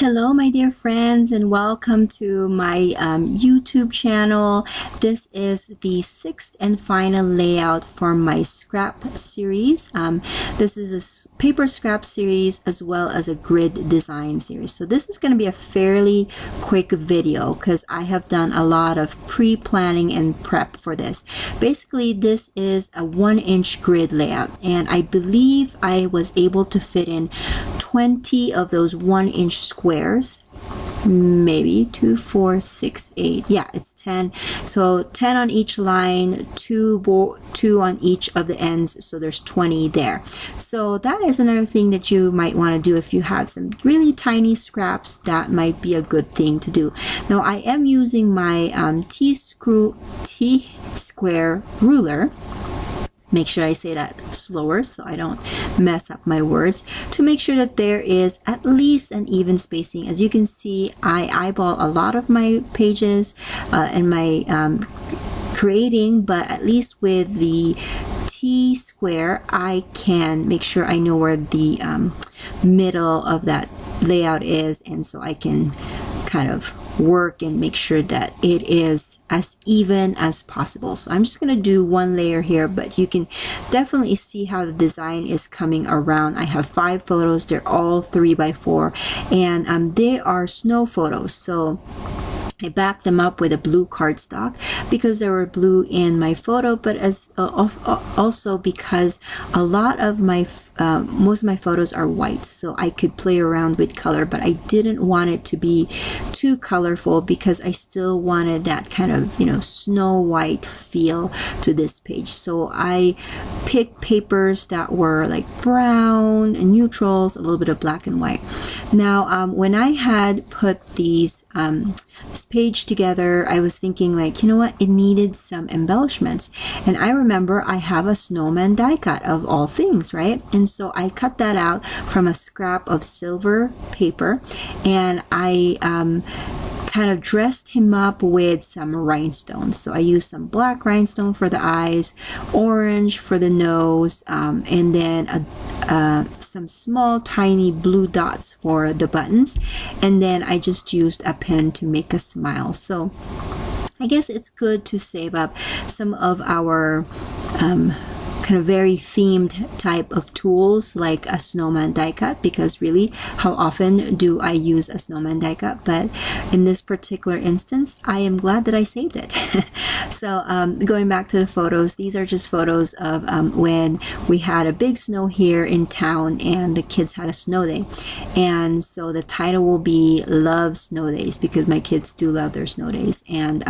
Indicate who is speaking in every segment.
Speaker 1: Hello my dear friends, and welcome to my YouTube channel. This is the 6th and final layout for my scrap series. This is a paper scrap series as well as a grid design series. So this is going to be a fairly quick video because I have done a lot of pre-planning and prep for this. Basically, this is a 1-inch grid layout, and I believe I was able to fit in 20 of those 1-inch squares, maybe 2, 4, 6, 8. Yeah, it's 10. So 10 on each line, two on each of the ends, so there's 20 there. So that is another thing that you might want to do if you have some really tiny scraps. That might be a good thing to do. Now I am using my T-square ruler. Make sure I say that slower so I don't mess up my words, to make sure that there is at least an even spacing. As you can see, I eyeball a lot of my pages and my creating, but at least with the T-square, I can make sure I know where the middle of that layout is, and so I can kind of work and make sure that it is as even as possible. So I'm just going to do one layer here, but you can definitely see how the design is coming around. I have 5 photos. They're all 3x4, and they are snow photos. So I backed them up with a blue cardstock because there were blue in my photo, but as also because a lot of my most of my photos are white, so I could play around with color, but I didn't want it to be too colorful because I still wanted that kind of, you know, snow white feel to this page. So I picked papers that were like brown and neutrals, a little bit of black and white. Now when I had put these this page together, I was thinking, like, you know what, it needed some embellishments, and I remember I have a snowman die cut of all things, right? And so I cut that out from a scrap of silver paper, and I kind of dressed him up with some rhinestones. So I used some black rhinestone for the eyes, orange for the nose, and then some small tiny blue dots for the buttons, and then I just used a pen to make a smile. So I guess it's good to save up some of our kind of very themed type of tools like a snowman die cut, because really, how often do I use a snowman die cut? But in this particular instance, I am glad that I saved it. So going back to the photos, these are just photos of when we had a big snow here in town and the kids had a snow day. And so the title will be Love Snow Days, because my kids do love their snow days. And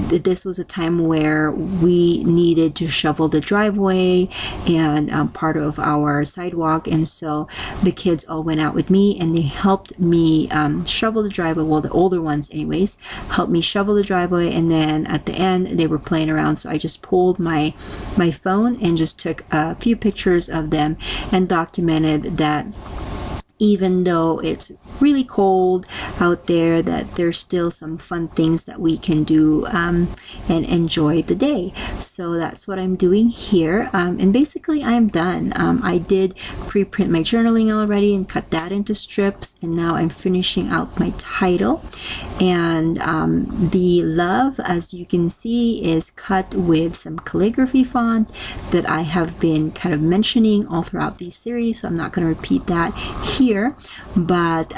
Speaker 1: this was a time where we needed to shovel the driveway and part of our sidewalk, and so the kids all went out with me and they helped me shovel the driveway. Well, the older ones anyways helped me shovel the driveway, and then at the end they were playing around, so I just pulled my phone and just took a few pictures of them and documented that even though it's really cold out there, that there's still some fun things that we can do and enjoy the day. So that's what I'm doing here, and basically I'm done. I did pre-print my journaling already and cut that into strips, and now I'm finishing out my title. And the love, as you can see, is cut with some calligraphy font that I have been kind of mentioning all throughout these series, so I'm not going to repeat that here. But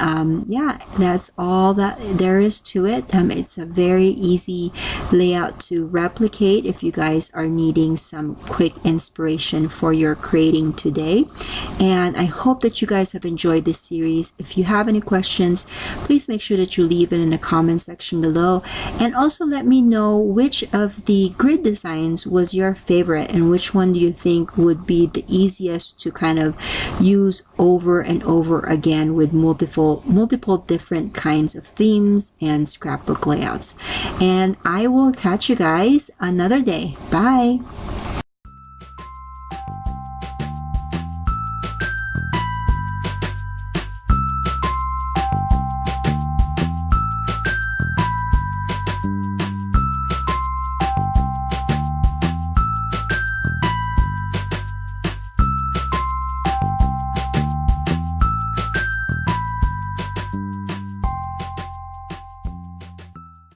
Speaker 1: yeah, that's all that there is to it. It's a very easy layout to replicate if you guys are needing some quick inspiration for your creating today. And I hope that you guys have enjoyed this series. If you have any questions, please make sure that you leave it in the comment section below, and also let me know which of the grid designs was your favorite and which one do you think would be the easiest to kind of use over and over again with multiple different kinds of themes and scrapbook layouts. And I will catch you guys another day. Bye.